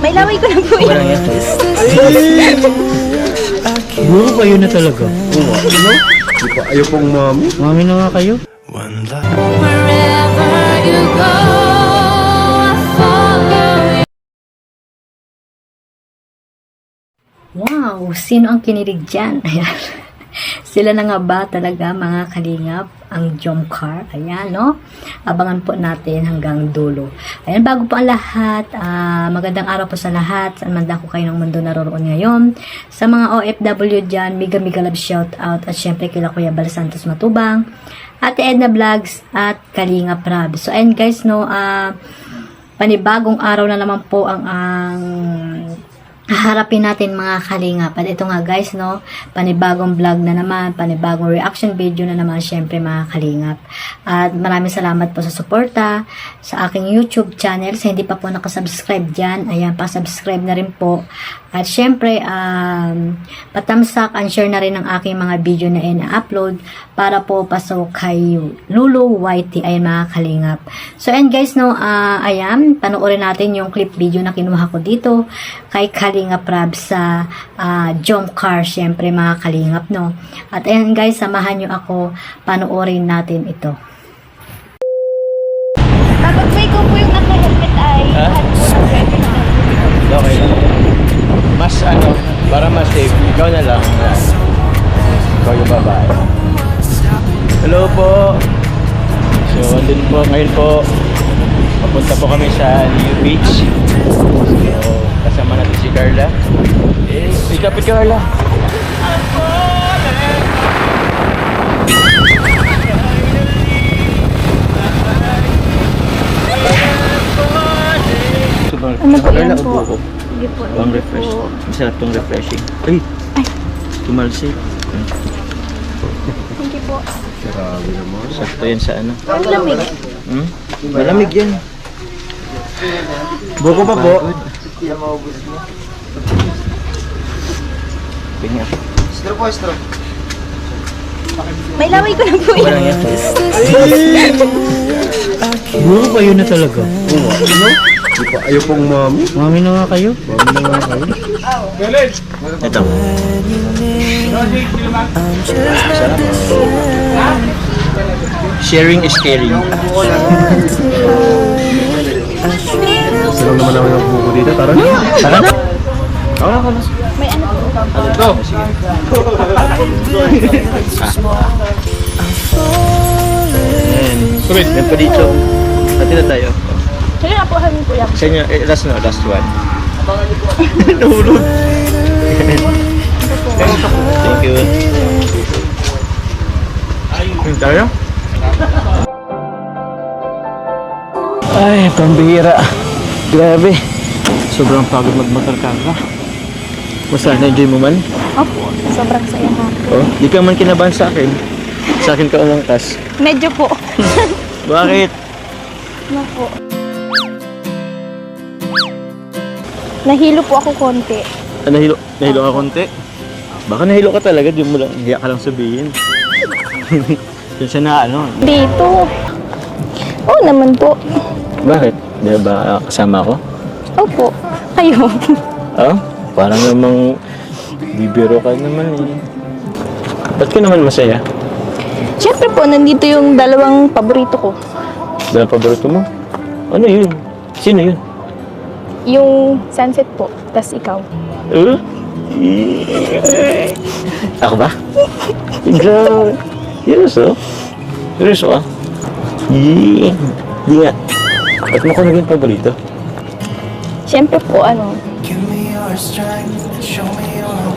May laway ko na po yan. Siguro kayo na talaga. Oo, ano? Di pa ayaw pong mami. Mami na nga kayo. Wherever you go, I follow you. Wow! Sino ang kinilig dyan? Ayan. Sila na nga ba talaga mga kalingap ang Jomcar? Ayan, no? Abangan po natin hanggang dulo. Ayan, bago po ang lahat, magandang araw po sa lahat. Saan man ko kayo ng mundo naroon ngayon. Sa mga OFW dyan, mega love shout out. At syempre kila Kuya Bal Santos Matubang, Ate Edna Vlogs, at Kalingap Rab. So, ayan guys, no, panibagong araw na naman po ang haharapin natin mga kalingap. At ito nga guys, no, panibagong vlog na naman, panibagong reaction video na naman syempre mga kalingap. At maraming salamat po sa suporta sa aking YouTube channel. Sa hindi pa po nakasubscribe dyan, ayan, pa-subscribe na rin po. At syempre, patamsak and share na rin ang aking mga video na ina-upload para po pasok kay Lulu YT, ayan mga kalingap. So and guys, no, ayan, panoorin natin yung clip video na kinuha ko dito kay Kalingap Rab sa Jomcar, syempre mga kalingap, no. At ayan guys, samahan nyo ako, panoorin natin ito. Kapag may ko po yung naka-helmet ay lahat po ng pwede na. Okay. Mas ano, para mas safe, ikaw na lang. Ikaw yung babae. Hello po. So, andun po, ngayon po, papunta po kami sa New Beach. So, kasama natin si Carla. Ikapit Carla. Ano po yan po? Sige po. Pang refresh. Masarap tong refreshing. Ay! Tumalsik. Thank you po. Grabe naman. Sakto yan sa ano. Ang lamig. Hmm? Malamig yan. Buko pa po. Pinya. May laway ko na po yan. Walang yan. Buko kayo na talaga. Oo, ano? Di pa ayaw pong mami. Mami na nga kayo. Mami na nga kayo. Ito. Sarap. Sharing is caring. Sarap naman naman ang buko dito. Tara na. Tara na. Tara na. May ano po? Ito. Ayan. Yan pa dito. Pati na tayo. Sige na po, hamin po yan. Sa inyo, last na, last one. Nahulog. Thank you. Tayo? Ay, pambihira. Grabe. Sobrang pagod magmotor ka. Basta, na-enjoy mo man? Opo, sobrang saya nga. Oh, di ka man kinabahan sa akin. Sa akin ka umangkas. Medyo po. Bakit? Ano po? Nahilo po ako konti. Nahilo ka konti? Baka nahilo ka talaga, di mo lang, hiya ka lang sabihin. Yun siya na ano. Dito. Oo naman po. Bakit? Di ba kasama ko? Opo. Kayo. Oh? Parang namang bibiro ka naman eh. Ba't ka naman masaya? Siyempre po, nandito yung dalawang paborito ko. Dahil paborito mo? Ano yun? Sino yun? Yung sunset po, tas ikaw. Ako ba? Grabe. Seryoso? Seryoso ka? Di nga. Ba't mo ko naging paborito? Siyempre po, ano,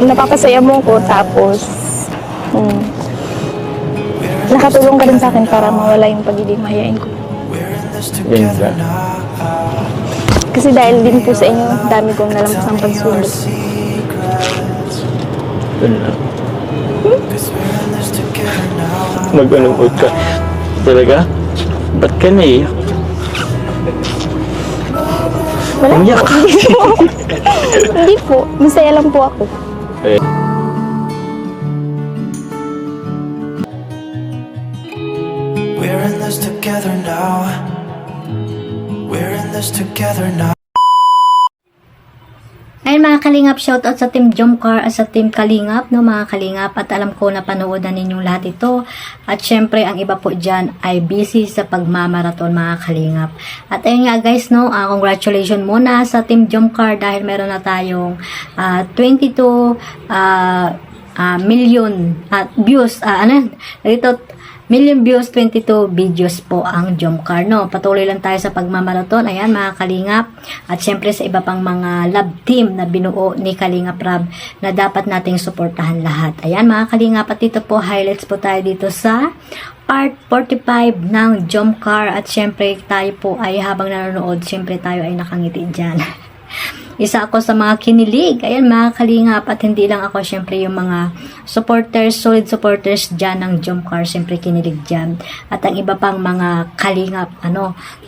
napapasaya mo ko, tapos, nakatulong ka rin sa akin para mawala yung pagiging mahihain ko. Yan ba? Kasi dahil din po sa inyo, dami kong nalampas ng pagsulot. Doon lang. Magmalungkot ka. Talaga? Ba't ka naiyak? Wala Umiyak po. ka. Hindi po. Masaya lang po ako. Eh. We're in this together now. We're in this us together now. Ayun mga Kalingap, shoutout sa Team Jomcar at sa Team Kalingap, no mga Kalingap, at alam ko na panood na ninyong lahat ito. At syempre, ang iba po dyan ay busy sa pagmamaraton mga Kalingap. At ayun nga guys, no, congratulations muna sa Team Jomcar dahil meron na tayong 22 million views, million views, 22 videos po ang Jomcar, no. Patuloy lang tayo sa pagmamaraton, ayan mga Kalingap, at syempre sa iba pang mga love team na binuo ni Kalingap Rab na dapat nating suportahan lahat. Ayan mga Kalingap, at dito po highlights po tayo dito sa part 45 ng Jomcar, at syempre tayo po ay habang nanonood, syempre tayo ay nakangiti dyan. Isa ako sa mga kinilig. Ayan mga Kalingap, at hindi lang ako, syempre yung mga supporters, solid supporters dyan ng Jomcar, syempre kinilig dyan. At ang iba pang mga Kalingap,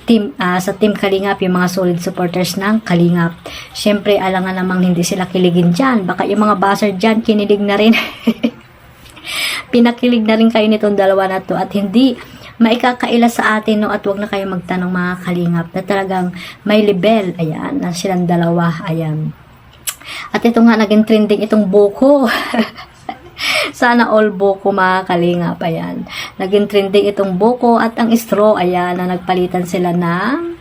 team, sa Team Kalingap, yung mga solid supporters ng Kalingap. Syempre, alangan namang hindi sila kiligin dyan. Baka yung mga buzzer dyan, kinilig na rin. Pinakilig na rin kayo nitong dalawa na to, at hindi maikakaila sa atin, no, at wag na kayo magtanong mga Kalingap na talagang may level, ayan, na silang dalawa, ayan. At ito nga, naging trending itong buko. Sana all buko mga Kalingap, ayan. Naging trending itong buko at ang straw, ayan, na nagpalitan sila ng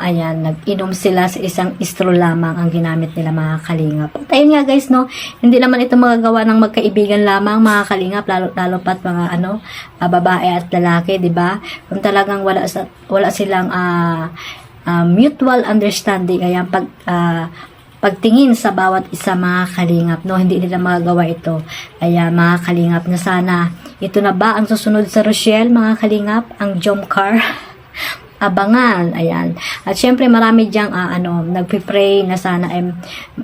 ayan, nag-inom sila sa isang straw lamang ang ginamit nila mga Kalingap. At ayun nga guys, no, hindi naman ito magagawa ng magkaibigan lamang mga Kalingap, lalo pat mga babae at lalaki, di ba? Kung talagang wala silang mutual understanding, ayan, pagtingin sa bawat isa mga Kalingap, no, hindi nila magagawa ito. Ayan mga Kalingap, na sana ito na ba ang susunod sa Rochelle mga Kalingap, ang Jomcar? Abangan, ayan. At syempre marami diyang nagpipray na sana ay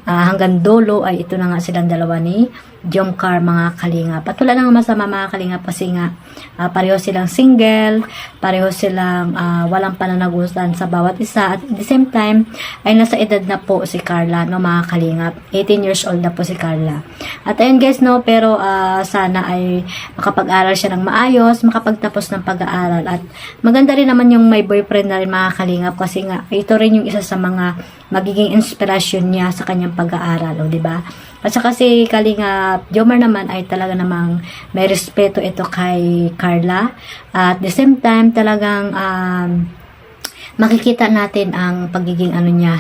hanggang dulo ay ito na nga silang dalawa ni Jomcar mga Kalingap. At wala nang masama mga Kalingap kasi nga pareho silang single, pareho silang walang pananagutan sa bawat isa, at at the same time ay nasa edad na po si Carla, no mga Kalingap. 18 years old na po si Carla. At ayun guys, no, pero sana ay makapag-aral siya ng maayos, makapagtapos ng pag-aaral, at maganda rin naman yung may boyfriend na rin mga Kalingap, kasi nga ito rin yung isa sa mga magiging inspirasyon niya sa kanyang pag-aaral, o di ba? At saka si Kalingap Jomar naman ay talaga namang may respeto ito kay Carla. At the same time talagang makikita natin ang pagiging niya,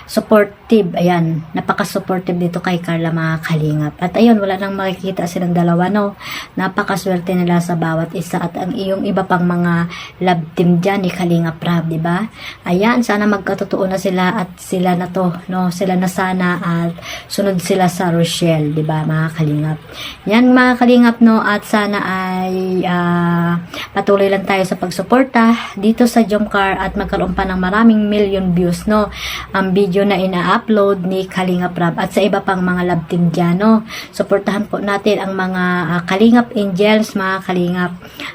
supportive. Ayan, napaka-supportive dito kay Carla mga Kalingap. At ayun, wala nang makikita silang dalawa, no. Napakaswerte nila sa bawat isa, at ang iyong iba pang mga love team dyan ni Kalingap Rab, di ba? Ayan, sana magkatotoo na sila, at sila na to, no. Sila na sana, at sunod sila sa Rochelle, di ba mga Kalingap? Yan mga Kalingap, no, at sana ay patuloy lang tayo sa pagsuporta dito sa Jomcar, at magkaroon pa ng maraming million views, no, ang video na ina-upload ni Kalingap Rab, at sa iba pang mga love team dyan, no. Suportahan po natin ang mga Kalingap Angels mga Kalingap,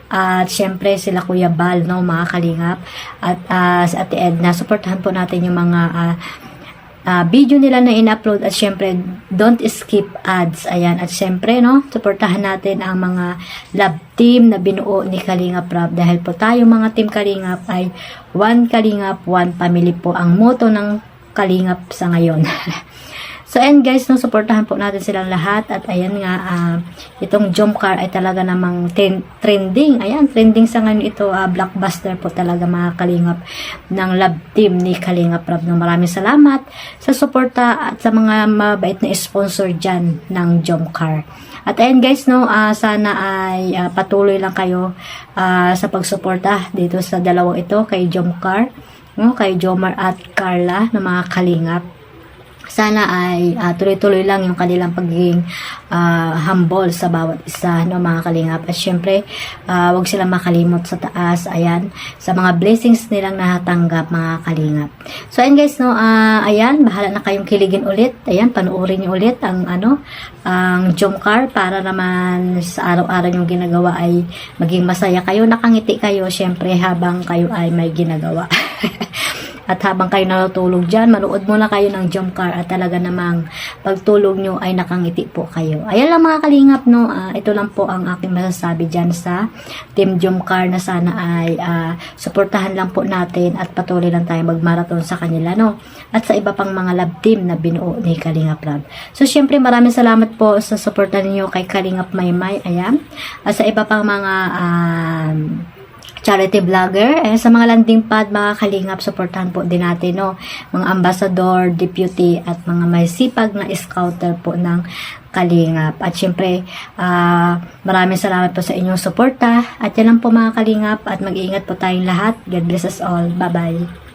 at syempre sila Kuya Bal, no mga Kalingap, at sa Ate Edna, suportahan po natin yung mga video nila na in-upload, at syempre don't skip ads, ayan. At syempre, no, suportahan natin ang mga love team na binuo ni Kalingap Rab, dahil po tayo mga team Kalingap ay one Kalingap, one family po ang motto ng Kalingap sa ngayon. So and guys, no, suportahan po natin silang lahat. At ayan nga, itong Jomcar ay talaga namang trending. Ayan, trending sa ngayon ito, blockbuster po talaga mga Kalingap ng love team ni Kalingap Rab. No, maraming salamat sa suporta at sa mga mabait na sponsor dyan ng Jomcar. At ayan guys, no, sana ay patuloy lang kayo sa pagsuporta dito sa dalawang ito, kay Jomcar, no, kay Jomar at Carla na mga Kalingap. Sana ay tuloy-tuloy lang yung kanilang pagiging humble sa bawat isa, no mga Kalingap. At syempre, wag silang makalimot sa taas, ayan, sa mga blessings nilang natanggap mga Kalingap. So ayan guys, no, ayan, bahala na kayong kiligin ulit. Ayan, panuorin niyo ulit ang ang Jomcar, para naman sa araw-araw yung ginagawa ay maging masaya kayo, nakangiti kayo syempre habang kayo ay may ginagawa. At habang kayo natutulog dyan, manood muna kayo ng Jomcar at talaga namang pagtulog nyo ay nakangiti po kayo. Ayan lang mga kalingap, no? Ito lang po ang aking masasabi dyan sa Team Jomcar na sana ay suportahan lang po natin at patuloy lang tayo magmarathon sa kanila, no? At sa iba pang mga love team na binuo ni Kalingap Rab. So, syempre maraming salamat po sa suporta ninyo kay Kalingap Maymay. Ayan. At sa iba pang mga charity vlogger, sa mga landing pad, mga kalingap, supportahan po din natin, no? Mga ambassador, deputy, at mga may sipag na scouter po ng kalingap. At syempre, maraming salamat po sa inyong suporta. At yan lang po mga kalingap, at mag-iingat po tayong lahat. God bless us all. Bye-bye.